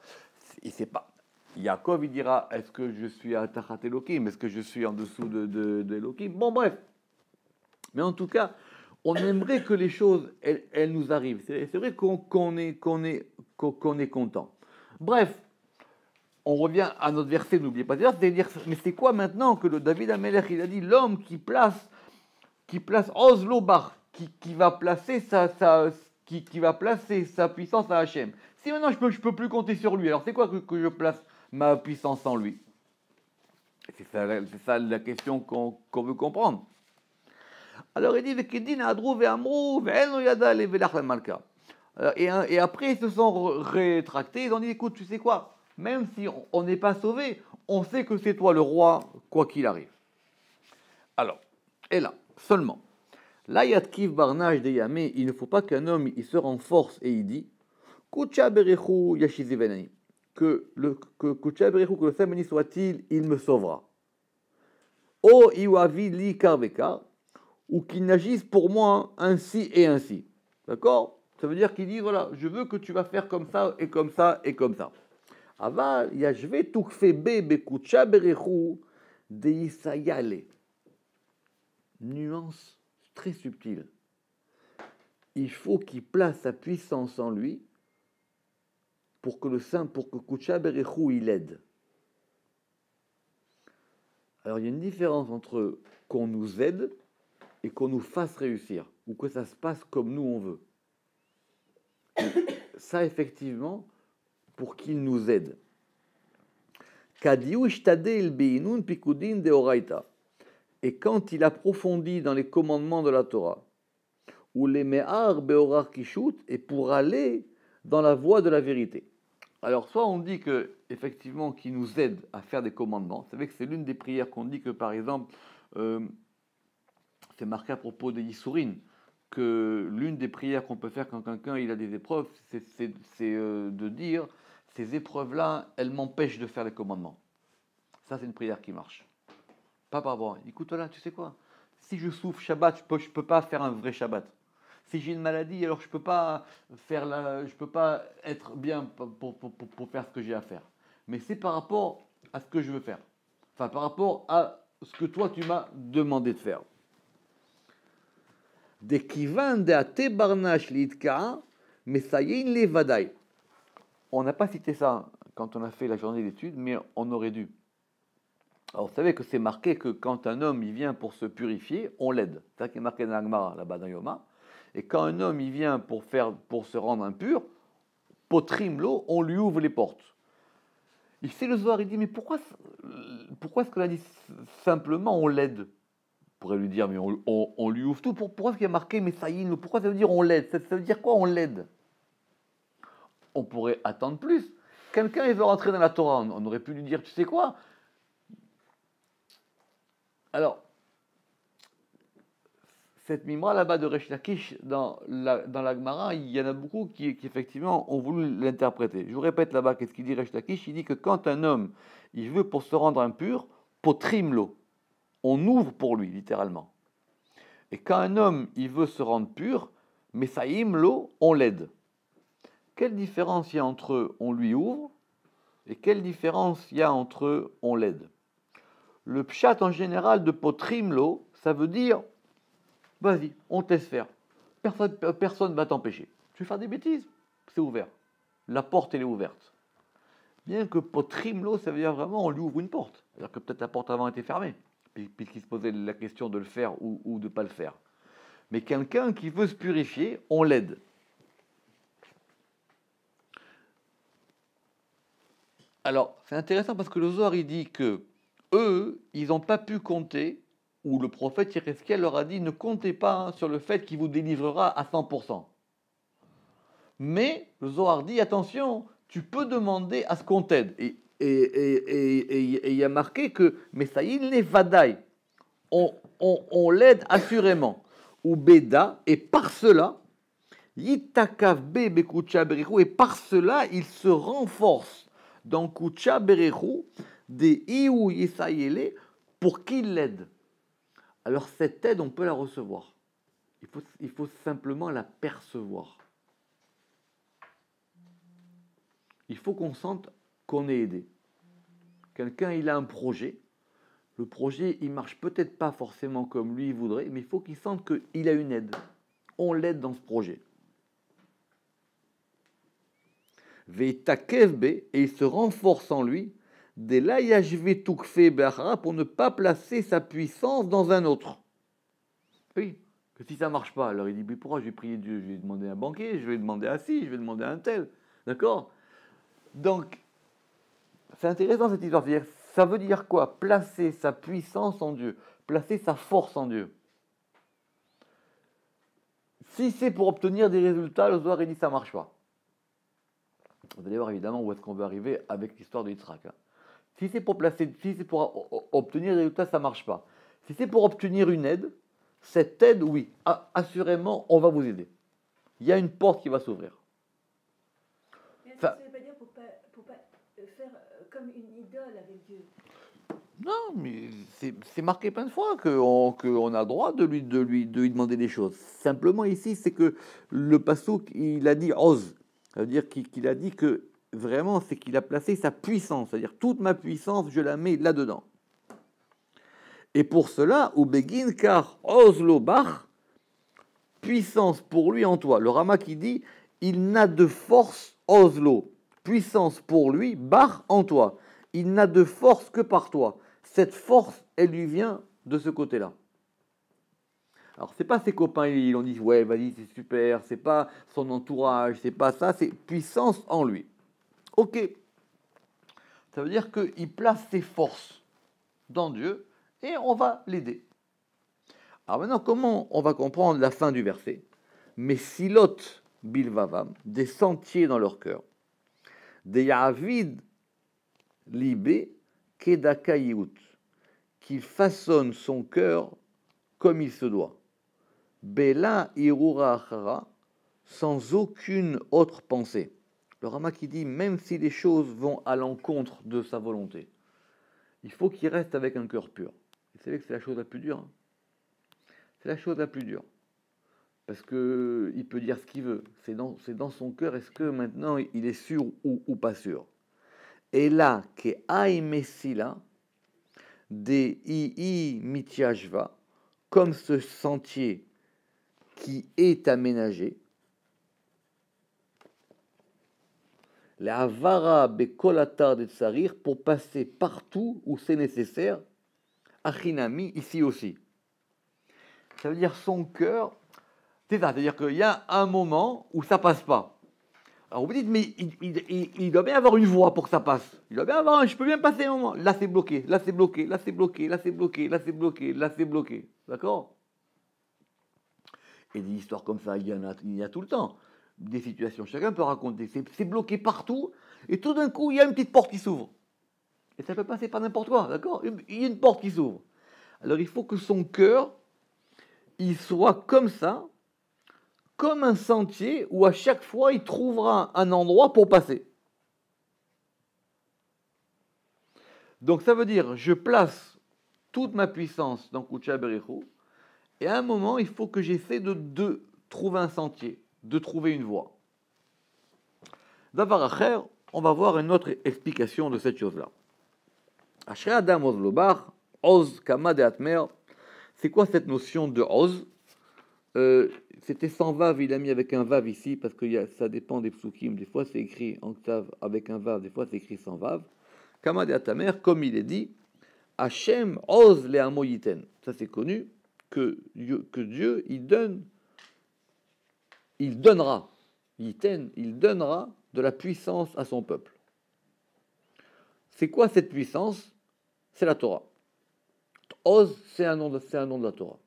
Il sait pas. Yaakov, il dira, est-ce que je suis à Tachat Elohim? Est-ce que je suis en dessous de Elohim? Bon, bref. Mais en tout cas, on aimerait que les choses, elles nous arrivent. C'est vrai qu'on est content. Bref, on revient à notre verset, n'oubliez pas. C'est-à-dire, mais c'est quoi maintenant que le David Amelech, il a dit, l'homme qui place Oslo Bar, qui va placer qui va placer sa puissance à Hachem. Si maintenant je peux plus compter sur lui, alors c'est quoi que je place ma puissance en lui? C'est ça la question qu'on veut comprendre. Alors il dit et après ils se sont rétractés, ils ont dit écoute, tu sais quoi, même si on n'est pas sauvé, on sait que c'est toi le roi, quoi qu'il arrive. Alors, et là, seulement, là Yatkiv Barnage de Yamé, il ne faut pas qu'un homme il se renforce et il dit Kucha Berechu Yashizivenani, que le Saint béni soit-il, il me sauvera. O Iwavi li karveka, ou qu'il n'agisse pour moi ainsi et ainsi. D'accord? Ça veut dire qu'il dit voilà, je veux que tu vas faire comme ça et comme ça et comme ça. Aval yashve tukfebe bekucha berechu de Isayale. Nuance très subtile. Il faut qu'il place sa puissance en lui pour que Kucha Berechu il aide. Alors il y a une différence entre qu'on nous aide et qu'on nous fasse réussir, ou que ça se passe comme nous on veut. Et ça effectivement, pour qu'il nous aide. Et quand il approfondit dans les commandements de la Torah, ou les me'ar beorar kishut, et pour aller dans la voie de la vérité. Alors, soit on dit que effectivement qu'il nous aide à faire des commandements. Vous savez que c'est l'une des prières qu'on dit que, par exemple, c'est marqué à propos des Yissourines, que l'une des prières qu'on peut faire quand quelqu'un il a des épreuves, c'est de dire ces épreuves-là, elles m'empêchent de faire les commandements. Ça, c'est une prière qui marche. Pas par rapport. Écoute, là, tu sais quoi? Si je souffre Shabbat, je peux pas faire un vrai Shabbat. Si j'ai une maladie, alors je peux pas être bien pour faire ce que j'ai à faire. Mais c'est par rapport à ce que je veux faire. Enfin, par rapport à ce que toi tu m'as demandé de faire. De kivan de ate barnash litka, mesayin levadai. On n'a pas cité ça quand on a fait la journée d'études, mais on aurait dû. Alors, vous savez que c'est marqué que quand un homme il vient pour se purifier, on l'aide. C'est ça qui est marqué dans l'Agmara, là-bas dans Yoma. Et quand un homme il vient pour se rendre impur, potrim l'eau, on lui ouvre les portes. Il fait le Zohar, il dit mais pourquoi est-ce qu'on a dit simplement on l'aide? On pourrait lui dire mais on lui ouvre tout. Pourquoi est-ce qu'il y a marqué mais ça y est, pourquoi ça veut dire on l'aide? Ça veut dire quoi on l'aide? On pourrait attendre plus. Quelqu'un il veut rentrer dans la Torah, on aurait pu lui dire tu sais quoi? Alors, cette mimra là-bas de Resh Lakish, dans la Gemara, il y en a beaucoup qui effectivement ont voulu l'interpréter. Je vous répète là-bas, qu'est-ce qu'il dit Resh Lakish? Il dit que quand un homme, il veut pour se rendre impur, potrim l'eau. On ouvre pour lui, littéralement. Et quand un homme, il veut se rendre pur, Messaïm lo, on l'aide. Quelle différence il y a entre on lui ouvre et quelle différence il y a entre on l'aide? Le pshat en général de potrim lo, ça veut dire vas-y, on te laisse faire. Personne ne va t'empêcher. Tu veux faire des bêtises? C'est ouvert. La porte, elle est ouverte. Bien que potrim lo, ça veut dire vraiment on lui ouvre une porte. C'est-à-dire que peut-être la porte avant était fermée, puisqu'il se posait la question de le faire ou de ne pas le faire. Mais quelqu'un qui veut se purifier, on l'aide. Alors, c'est intéressant parce que le Zohar, il dit que eux, ils n'ont pas pu compter, ou le prophète Yérézkiel leur a dit, ne comptez pas sur le fait qu'il vous délivrera à 100%. Mais le Zohar dit, attention, tu peux demander à ce qu'on t'aide. Et il y a marqué que, mais ça y est, les vadaï, on l'aide assurément. Ou Beda, et par cela, Yitakav be Kucha Berichu, et par cela, il se renforce dans Kucha Berichu des Iou Yisayele pour qu'il l'aide. Alors cette aide, on peut la recevoir. Il faut simplement la percevoir. Il faut qu'on sente qu'on est aidé. Quelqu'un, il a un projet. Le projet, il marche peut-être pas forcément comme lui il voudrait, mais il faut qu'il sente qu'il a une aide. On l'aide dans ce projet. Veitakev be, et il se renforce en lui, de la yashve tukfe be'achara, pour ne pas placer sa puissance dans un autre. Oui, que si ça marche pas, alors il dit, mais pourquoi je vais prier Dieu? Je vais demander à un banquier, je vais demander à ci, je vais demander à un tel. D'accord? Donc, c'est intéressant cette histoire. Ça veut dire quoi? Placer sa puissance en Dieu, placer sa force en Dieu. Si c'est pour obtenir des résultats, le Zohar dit ça ne marche pas. Vous allez voir évidemment où est-ce qu'on veut arriver avec l'histoire de Yitzhak. Si c'est pour obtenir des résultats, ça ne marche pas. Si c'est pour obtenir une aide, cette aide, oui, assurément, on va vous aider. Il y a une porte qui va s'ouvrir. Mais ça ne veut pas dire pour pas faire comme une idole avec Dieu. Non, mais c'est marqué plein de fois qu'on a le droit de lui demander des choses. Simplement ici, c'est que le passouk, il a dit Oz. Ça veut dire qu'il a dit que vraiment, c'est qu'il a placé sa puissance. C'est-à-dire, toute ma puissance, je la mets là-dedans. Et pour cela, ou begin car Oz lo bach, puissance pour lui en toi. Le Rama qui dit, il n'a de force Oz lo, puissance pour lui, bach en toi. Il n'a de force que par toi. Cette force, elle lui vient de ce côté-là. Alors, c'est pas ses copains, ils ont dit, ouais, vas-y, c'est super, c'est pas son entourage, c'est pas ça, c'est puissance en lui. Ok. Ça veut dire qu'il place ses forces dans Dieu et on va l'aider. Alors maintenant, comment on va comprendre la fin du verset? Mais silot bilvavam, des sentiers dans leur cœur, des yavid libé kedakayut, qui façonne son cœur comme il se doit. Bela irura achara, sans aucune autre pensée. Le Rama qui dit, même si les choses vont à l'encontre de sa volonté, il faut qu'il reste avec un cœur pur. Vous savez que c'est la chose la plus dure. Hein, c'est la chose la plus dure. Parce qu'il peut dire ce qu'il veut. C'est dans son cœur, est-ce que maintenant il est sûr ou pas sûr? Et là, que aimesila, des ii mitiashva, comme ce sentier qui est aménagé, la avara bekolatar de tsarir, pour passer partout où c'est nécessaire, achinami, ici aussi. Ça veut dire son cœur, c'est ça, c'est-à-dire qu'il y a un moment où ça passe pas. Alors vous dites, mais il doit bien avoir une voie pour que ça passe. Il doit bien avoir je peux bien passer un moment. Là c'est bloqué, là c'est bloqué, là c'est bloqué, là c'est bloqué, là c'est bloqué, là c'est bloqué. D'accord? Et des histoires comme ça, il y a tout le temps. Des situations, chacun peut raconter. C'est bloqué partout, et tout d'un coup, il y a une petite porte qui s'ouvre. Et ça peut passer par n'importe quoi, d'accord? Il y a une porte qui s'ouvre. Alors il faut que son cœur, il soit comme ça, comme un sentier où à chaque fois, il trouvera un endroit pour passer. Donc ça veut dire, je place toute ma puissance dans Kucha Berichu, et à un moment, il faut que j'essaie de trouver un sentier, de trouver une voie. Davar acher, on va voir une autre explication de cette chose-là. Ashrei Adam Oz Lobar, Oz Kama de Atmer. C'est quoi cette notion de Oz? C'était sans vav, il a mis avec un vav ici, parce que ça dépend des psukim. Des fois c'est écrit en octave avec un vav, des fois c'est écrit sans vav. Kama de Atmer, comme il est dit, Hashem Oz le Amoyiten. Ça c'est connu, que Dieu, il donnera, il donnera de la puissance à son peuple. C'est quoi cette puissance? C'est la Torah. Oz, c'est un nom de la Torah.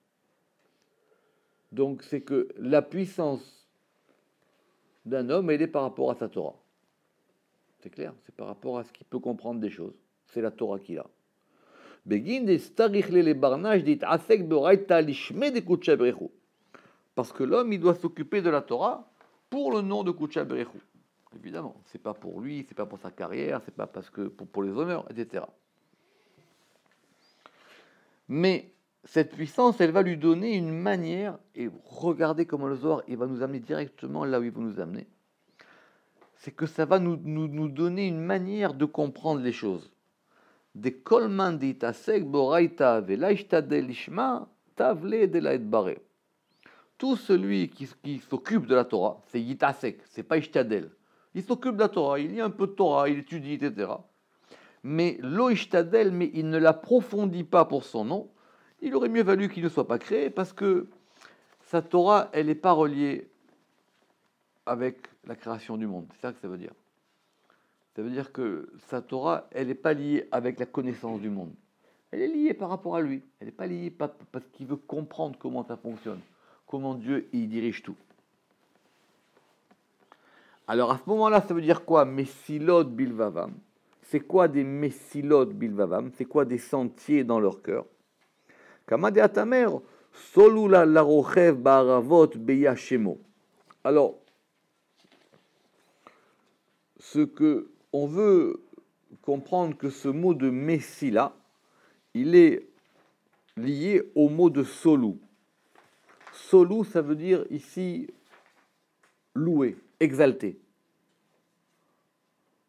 Donc c'est que la puissance d'un homme, elle est par rapport à sa Torah. C'est clair, c'est par rapport à ce qu'il peut comprendre des choses. C'est la Torah qu'il a. Parce que l'homme, il doit s'occuper de la Torah pour le nom de Kucha Berechou. Évidemment, c'est pas pour lui, c'est pas pour sa carrière, c'est pas parce que pour les honneurs, etc. Mais cette puissance, elle va lui donner une manière, et regardez comment le Zohar, il va nous amener directement là où il veut nous amener. C'est que ça va nous donner une manière de comprendre les choses. Des kolman d'itasek boraita velaishtadel lishma tavle de la etbare. Tout celui qui s'occupe de la Torah, c'est yitasek, c'est pas ishtadel. Il s'occupe de la Torah, il lit un peu de Torah, il étudie, etc. Mais lo ishtadel, mais il ne l'approfondit pas pour son nom. Il aurait mieux valu qu'il ne soit pas créé parce que sa Torah, elle n'est pas reliée avec la création du monde. C'est ça que ça veut dire. Ça veut dire que sa Torah, elle n'est pas liée avec la connaissance du monde. Elle est liée par rapport à lui. Elle n'est pas liée parce qu'il veut comprendre comment ça fonctionne, comment Dieu y dirige tout. Alors à ce moment-là, ça veut dire quoi? Messilot bilvavam. C'est quoi des messilot bilvavam? C'est quoi des sentiers dans leur cœur? Kama de Atamer, solula larochev ba'aravot beyashemo. Alors, ce que on veut comprendre que ce mot de Messila, il est lié au mot de Solou. Solou, ça veut dire ici louer, exalter.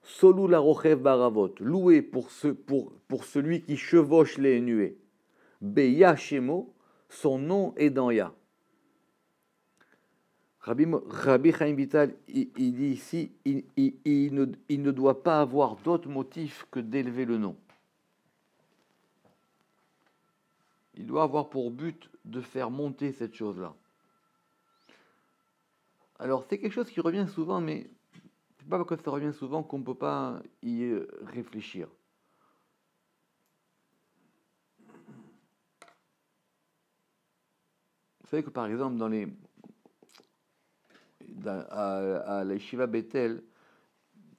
Solou la rochev baravot, louer pour celui qui chevauche les nuées. Beya Shemo, son nom est dans Ya. Rabbi Chaim Vital, il dit ici, il ne doit pas avoir d'autre motif que d'élever le nom. Il doit avoir pour but de faire monter cette chose-là. Alors c'est quelque chose qui revient souvent, mais c'est pas parce que ça revient souvent qu'on ne peut pas y réfléchir. Vous savez que par exemple à la Yeshiva Bethel,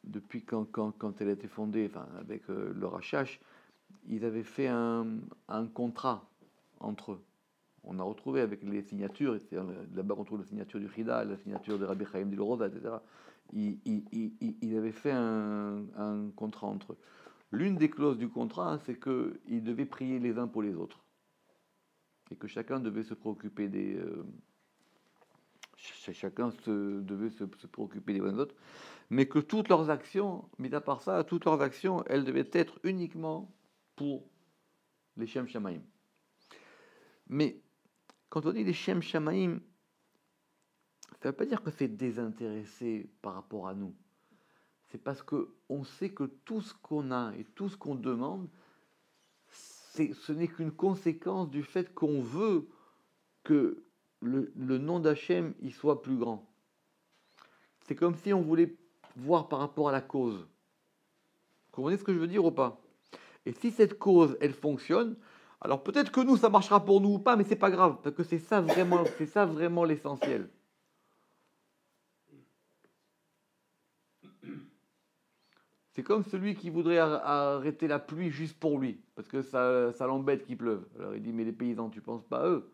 depuis quand elle a été fondée, enfin, avec le Rachash, ils avaient fait un contrat entre eux. On a retrouvé avec les signatures, là-bas on trouve la signature du Chida, la signature de Rabbi Chaim Dilroza, etc. Ils avaient fait un contrat entre eux. L'une des clauses du contrat, c'est qu'ils devaient prier les uns pour les autres. Et que chacun devait se préoccuper chacun devait se préoccuper des uns des autres, mais que toutes leurs actions, mis à part ça, toutes leurs actions, elles devaient être uniquement pour les Shem Shamaim. Mais quand on dit les Shem Shamaim, ça ne veut pas dire que c'est désintéressé par rapport à nous. C'est parce qu'on sait que tout ce qu'on a et tout ce qu'on demande, ce n'est qu'une conséquence du fait qu'on veut que le nom d'Hachem il soit plus grand. C'est comme si on voulait voir par rapport à la cause. Vous comprenez ce que je veux dire ou pas? Et si cette cause, elle fonctionne, alors peut-être que nous, ça marchera pour nous ou pas, mais c'est pas grave, parce que c'est ça vraiment l'essentiel. C'est comme celui qui voudrait arrêter la pluie juste pour lui, parce que ça l'embête qu'il pleuve. Alors il dit, mais les paysans, tu penses pas à eux?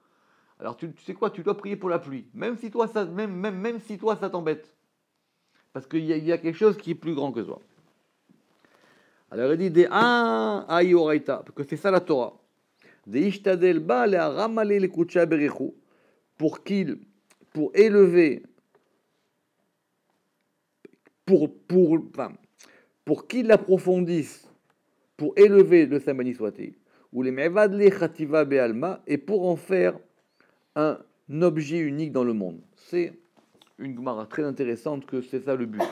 Alors tu sais quoi, tu dois prier pour la pluie, même si toi ça t'embête. Parce qu'il y a quelque chose qui est plus grand que toi. Alors il dit, parce que c'est ça la Torah. Pour pour élever, pour qu'il l'approfondisse, pour élever le Saint béni soit-il, ou les me'vad le chativa be'alma, et pour en faire un objet unique dans le monde. C'est une Gemara très intéressante, que c'est ça le but.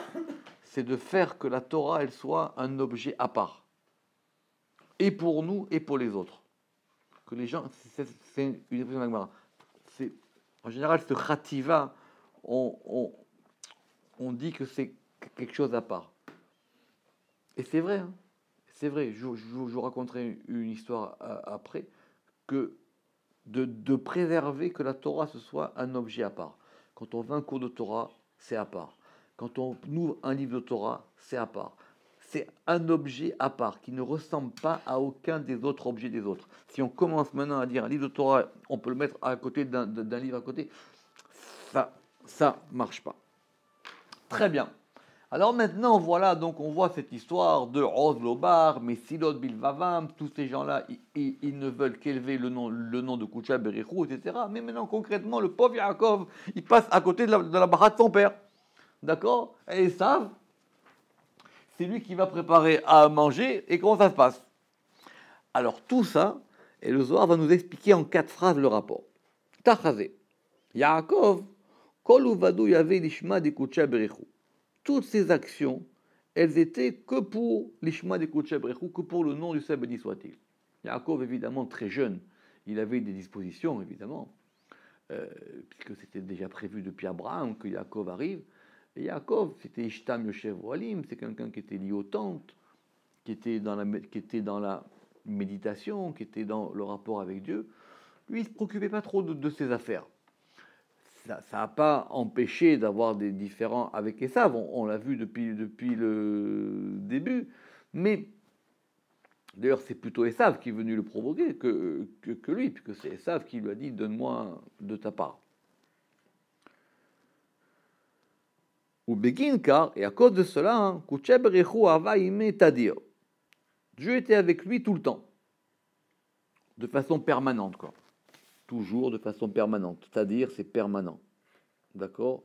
C'est de faire que la Torah, elle soit un objet à part. Et pour nous, et pour les autres. Que les gens, c'est une expression de la Gemara. En général, ce chativa, on dit que c'est quelque chose à part. Et c'est vrai, hein. C'est vrai. Je vous raconterai une histoire après, que de préserver que la Torah, ce soit un objet à part. Quand on veut un cours de Torah, c'est à part. Quand on ouvre un livre de Torah, c'est à part. C'est un objet à part qui ne ressemble pas à aucun des autres objets des autres. Si on commence maintenant à dire un livre de Torah, on peut le mettre à côté d'un livre à côté, ça marche pas. Très bien. Alors maintenant, voilà, donc on voit cette histoire de Oz Lobar, Messilot Bilvavam, tous ces gens-là, ils ne veulent qu'élever le nom de Koucha Berechou, etc. Mais maintenant, concrètement, le pauvre Yaakov, il passe à côté de la baraque de son père. D'accord? Et ils savent, c'est lui qui va préparer à manger, et comment ça se passe? Alors tout ça, et le Zohar va nous expliquer en 4 phrases le rapport. Tachazé. Yaakov, Kol uvadu yave lishma de Koucha Berechou. Toutes ces actions, elles étaient que pour l'Ishma de Koucha Berechou, que pour le nom du Saint béni soit-il. Yaakov, évidemment, très jeune, il avait des dispositions, évidemment, puisque c'était déjà prévu depuis Abraham que Yaakov arrive. Et Yaakov, c'était Ishtam Yoshev Oalim, c'est quelqu'un qui était lié aux tentes, qui était dans la méditation, qui était dans le rapport avec Dieu. Lui, il ne se préoccupait pas trop de ses affaires. Ça n'a pas empêché d'avoir des différends avec Esav, on l'a vu depuis le début, mais d'ailleurs c'est plutôt Esav qui est venu le provoquer que lui, puisque c'est Esav qui lui a dit « donne-moi de ta part ». Ou Begin, car, et à cause de cela, Dieu était avec lui tout le temps, de façon permanente, quoi. Toujours de façon permanente, c'est-à-dire c'est permanent. D'accord?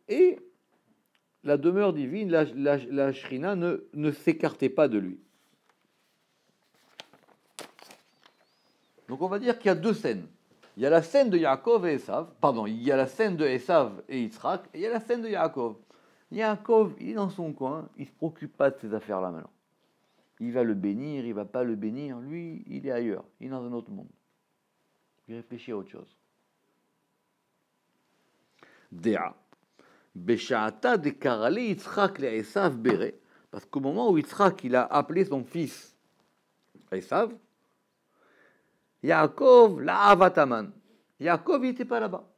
Et la demeure divine, la Shrina, ne s'écartait pas de lui. Donc on va dire qu'il y a 2 scènes. Il y a la scène de Yaakov et Esav, il y a la scène de Esav et Yitzhak, et il y a la scène de Yaakov. Yaakov, il est dans son coin, il ne se préoccupe pas de ces affaires-là maintenant. Il va le bénir, il ne va pas le bénir, lui, il est ailleurs, il est dans un autre monde. Il réfléchit à autre chose. Dea. Besha'ata de karali Yitzhak le Esav bere. Parce qu'au moment où Yitzhak il a appelé son fils Esav, Yaakov la'avataman. Yaakov il n'était pas là-bas.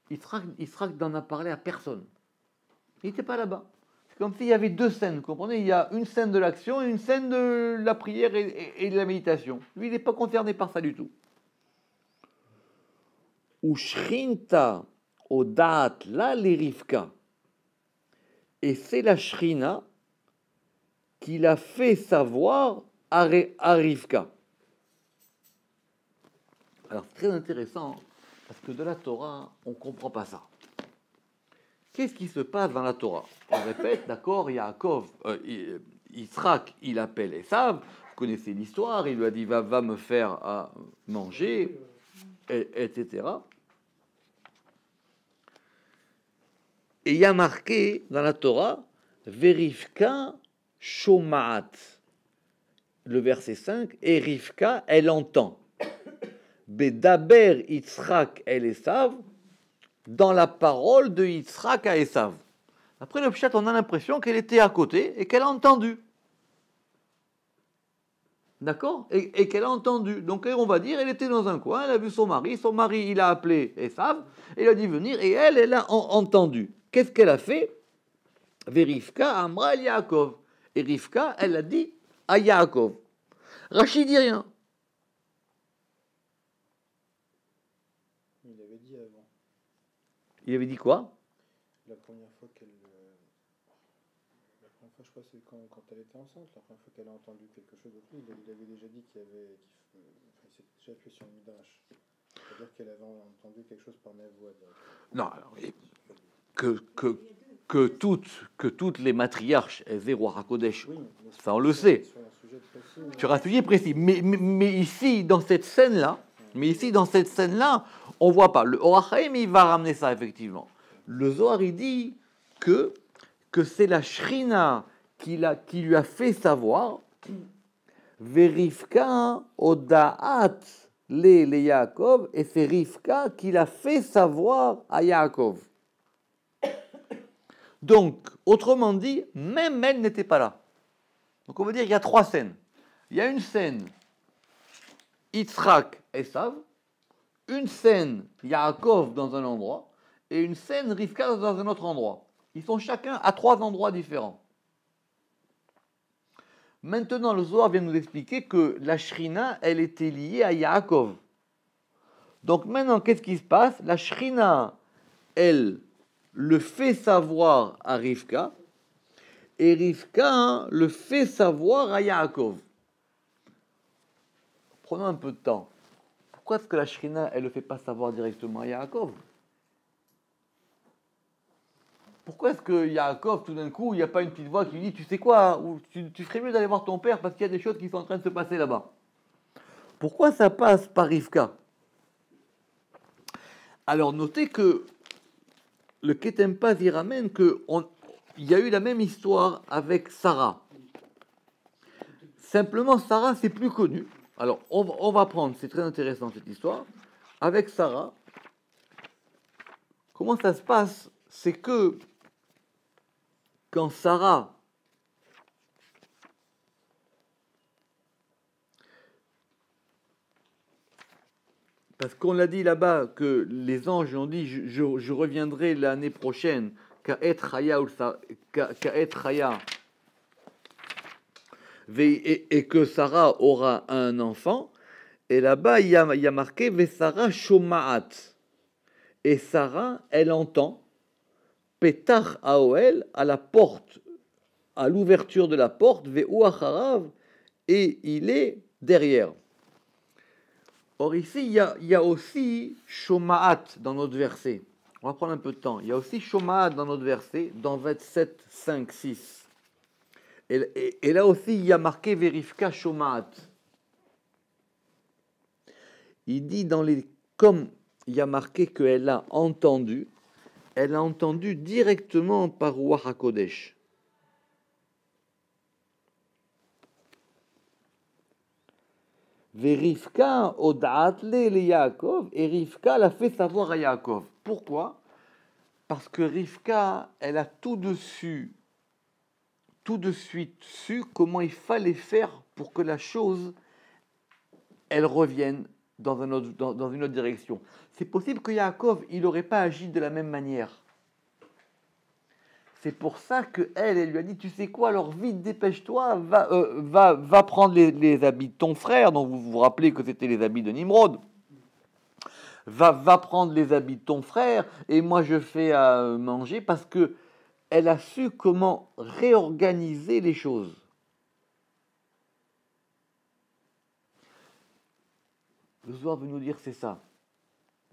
Yitzhak n'en a parlé à personne. Il n'était pas là-bas. C'est comme s'il y avait 2 scènes, vous comprenez? Il y a une scène de l'action et une scène de la prière et de la méditation. Lui, il n'est pas concerné par ça du tout. Ou shrinta odat la li Rivka. Et c'est la Shrina qui l'a fait savoir à Rivka. Alors, c'est très intéressant, parce que de la Torah, on ne comprend pas ça. Qu'est-ce qui se passe dans la Torah? On répète, d'accord, Yaakov, Yitzhak, il appelle Esav, vous connaissez l'histoire, il lui a dit, va me faire à manger, etc. Et il y a marqué dans la Torah, Verivka Shomaat. Le verset 5, et Rivka, elle entend. Bedaber Yitzhak el Esav, dans la parole de Yitzhak à Esav. Après le pshat, on a l'impression qu'elle était à côté et qu'elle a entendu. D'accord? Et qu'elle a entendu. Donc on va dire, elle était dans un coin, elle a vu son mari il a appelé Esav, et il a dit venir, et elle a entendu. Qu'est-ce qu'elle a fait? Verivka Amra el Yaakov. Et Rivka, elle a dit à Yaakov. Rachid dit rien. Il avait dit avant. Il avait dit quoi? La première fois, je crois, c'est quand elle était enceinte. La première fois qu'elle a entendu quelque chose de lui, il avait déjà dit qu'il J'ai appuyé sur le Midrash. C'est-à-dire qu'elle avait entendu quelque chose par ma voix. Non, alors, que toutes les matriarches aient Roi HaKodesh, Oui, ça on le sait. sur un sujet précis. Sur un sujet précis. Mais ici, dans cette scène-là, on ne voit pas. Le Or HaChaim, il va ramener ça, effectivement. Le Zohar, il dit que c'est la Shrina qui lui a fait savoir Verifka Odaat le Yaakov, et c'est Rivka qui l'a fait savoir à Yaakov. Donc, autrement dit, même elle n'était pas là. Donc on veut dire qu'il y a 3 scènes. Il y a une scène Yitzhak Esav, une scène Yaakov dans un endroit, et une scène Rivka dans un autre endroit. Ils sont chacun à 3 endroits différents. Maintenant, le Zohar vient nous expliquer que la Shrina, elle était liée à Yaakov. Donc maintenant, qu'est-ce qui se passe? La Shrina, elle le fait savoir à Rivka, et Rivka le fait savoir à Yaakov. Prenons un peu de temps. Pourquoi est-ce que la Shrina, elle ne le fait pas savoir directement à Yaakov? Pourquoi est-ce que Yaakov, tout d'un coup, il n'y a pas une petite voix qui lui dit, tu sais quoi, ou tu ferais mieux d'aller voir ton père parce qu'il y a des choses qui sont en train de se passer là-bas? Pourquoi ça passe par Rivka? Alors, notez que le Ketem Paz y ramène qu'il y a eu la même histoire avec Sarah. Simplement, Sarah, c'est plus connu. Alors, on va prendre, c'est très intéressant cette histoire. Avec Sarah, comment ça se passe? C'est que quand Sarah parce qu'on l'a dit là-bas que les anges ont dit je reviendrai l'année prochaine Ka'et Chaya et que Sarah aura un enfant, et là-bas il y a marqué Vesara Shoma'at, et Sarah elle entend Petach Aoel, à la porte, à l'ouverture de la porte, Ve'u Acharav, et il est derrière. Or ici, il y a aussi Shoma'at dans notre verset. On va prendre un peu de temps. Il y a aussi Shoma'at dans notre verset, dans 27, 5, 6. Et là aussi, il y a marqué Verifka Shoma'at. Il dit comme il y a marqué qu'elle a entendu directement par Ruach HaKodesh. Rivka Odaat-le Yaakov, et Rivka l'a fait savoir à Yaakov. Pourquoi? Parce que Rivka, elle a tout de suite su comment il fallait faire pour que la chose, elle revienne dans une autre direction. C'est possible que Yaakov, il n'aurait pas agi de la même manière. C'est pour ça qu'elle lui a dit, tu sais quoi, alors vite, dépêche-toi, va prendre les habits de ton frère, donc vous vous rappelez que c'était les habits de Nimrod. Va prendre les habits de ton frère, et moi je fais à manger, parce que elle a su comment réorganiser les choses. Le Zohar veut nous dire, c'est ça.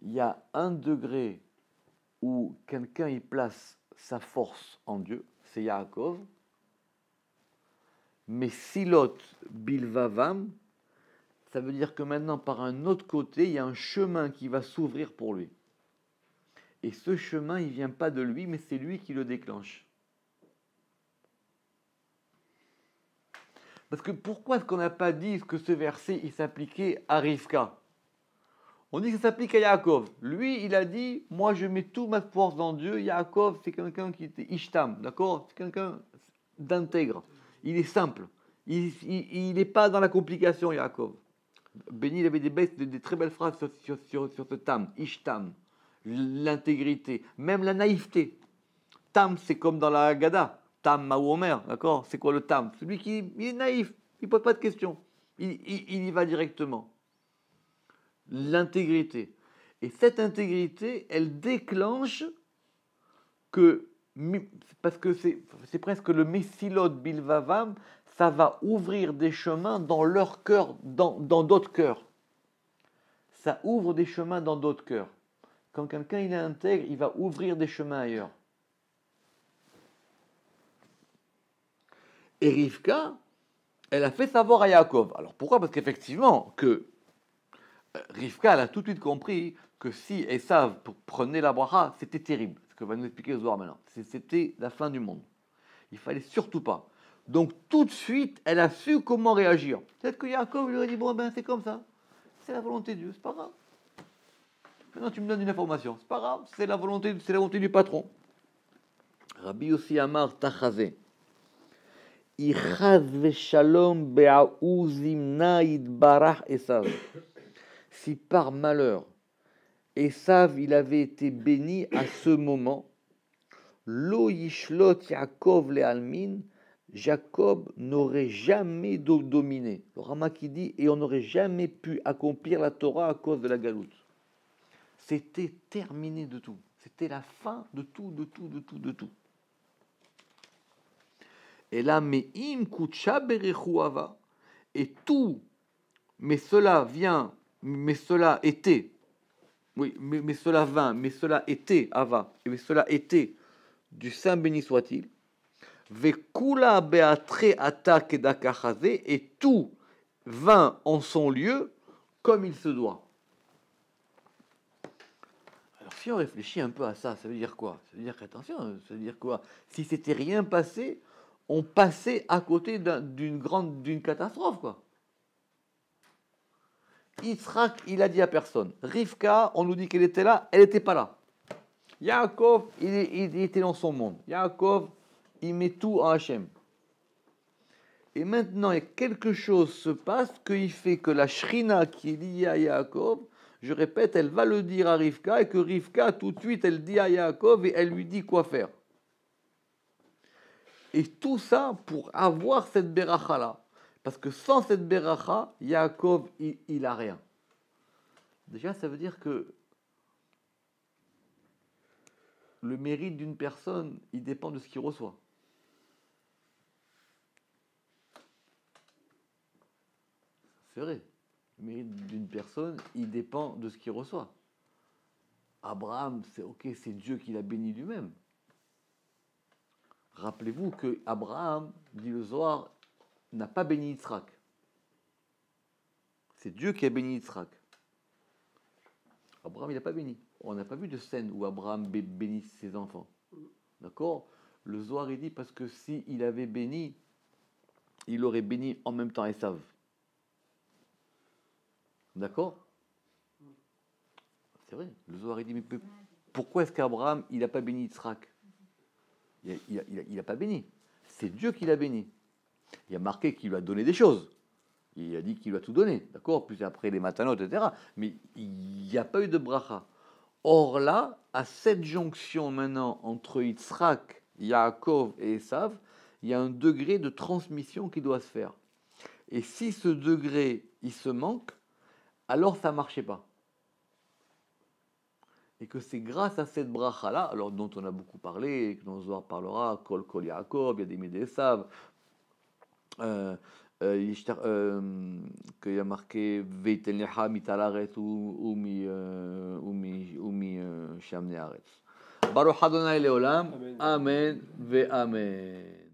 Il y a un degré où quelqu'un y place sa force en Dieu, c'est Yaakov. Mais Silot Bilvavam, ça veut dire que maintenant, par un autre côté, il y a un chemin qui va s'ouvrir pour lui. Et ce chemin, il ne vient pas de lui, mais c'est lui qui le déclenche. Parce que pourquoi est-ce qu'on n'a pas dit que ce verset, il s'appliquait à Rivka? On dit que ça s'applique à Yaakov. Lui, il a dit, moi je mets toute ma force dans Dieu. Yaakov, c'est quelqu'un qui était Ishtam, d'accord? C'est quelqu'un d'intègre. Il est simple. Il n'est pas dans la complication, Yaakov. Béni, il avait des très belles phrases sur ce tam, Ishtam. L'intégrité, même la naïveté. Tam, c'est comme dans la Haggadah. Tam Maouomer, d'accord? C'est quoi le tam? Celui qui il est naïf, il ne pose pas de questions. Il y va directement. L'intégrité. Et cette intégrité, elle déclenche parce que c'est presque le Messilot Bilvavam, ça va ouvrir des chemins dans leur cœur, dans d'autres cœurs. ça ouvre des chemins dans d'autres cœurs. Quand quelqu'un il est intègre, il va ouvrir des chemins ailleurs. Et Rivka, elle a fait savoir à Yaakov. Alors pourquoi? Parce qu'effectivement, Rivka, elle a tout de suite compris que si Esav prenait la bracha, c'était terrible. Ce que va nous expliquer Zohar maintenant. C'était la fin du monde. Il fallait surtout pas. Donc tout de suite, elle a su comment réagir. Peut-être que Yaakov lui aurait dit, bon ben c'est comme ça. C'est la volonté de Dieu, c'est pas grave. Maintenant tu me donnes une information, c'est pas grave, c'est la volonté du patron. Rabbi Yossi Amar Tachazé. Ichaz veshalom be'auzimna idbarach Esav. Si par malheur, Esav il avait été béni à ce moment, lo yishlot Yaakov le'almin, Jacob n'aurait jamais dominé. Le Rama qui dit, et on n'aurait jamais pu accomplir la Torah à cause de la galoute. C'était terminé de tout. C'était la fin de tout. Et là, me'im kutsha berechu ava. Et tout, mais cela était, oui, mais cela vint, mais cela était, ava, et mais cela était, du Saint béni soit-il, vekula beatre ata kedakachaze, et tout vint en son lieu comme il se doit. Alors si on réfléchit un peu à ça, ça veut dire quoi? Ça veut dire qu'attention, ça veut dire quoi? Si c'était rien passé, on passait à côté d'une catastrophe, quoi. Yitzhak, il a dit à personne. Rivka, on nous dit qu'elle était là, elle n'était pas là. Yaakov, il était dans son monde. Yaakov, il met tout en Hachem. Et maintenant, quelque chose se passe qui fait que la Shrina qui est liée à Yaakov, je répète, elle va le dire à Rivka, et que Rivka, tout de suite, elle dit à Yaakov et elle lui dit quoi faire. Et tout ça pour avoir cette beracha-là. Parce que sans cette beracha, Yaakov, il a rien. Déjà, ça veut dire que le mérite d'une personne, il dépend de ce qu'il reçoit. C'est vrai. Le mérite d'une personne, il dépend de ce qu'il reçoit. Abraham, c'est ok, c'est Dieu qui l'a béni lui-même. Rappelez-vous que Abraham, dit le Zohar, n'a pas béni Yitzhak. C'est Dieu qui a béni Yitzhak. Abraham, il n'a pas béni. On n'a pas vu de scène où Abraham bénit ses enfants. D'accord? Le Zohar, il dit parce que s'il avait béni, il aurait béni en même temps Esav. D'accord? C'est vrai. Le Zohar, il dit mais pourquoi est-ce qu'Abraham, il n'a pas béni Yitzhak? Il n'a pas béni. C'est Dieu qui l'a béni. Il a marqué qu'il lui a donné des choses. Il a dit qu'il lui a tout donné. D'accord? Puis après les matanotes, etc. Mais il n'y a pas eu de bracha. Or là, à cette jonction maintenant entre Yitzhak, Yaakov et Esav, il y a un degré de transmission qui doit se faire. Et si ce degré, il se manque, alors ça ne marchait pas. Et que c'est grâce à cette bracha-là, alors dont on a beaucoup parlé, et que dont Zohar parlera, Kol Kol Yaakov, Yadim et Esav, qu'il y a marqué Veiten Lecha mitalaret ou mi shamne aretz. Baruch Adonai leolam, amen ve amen.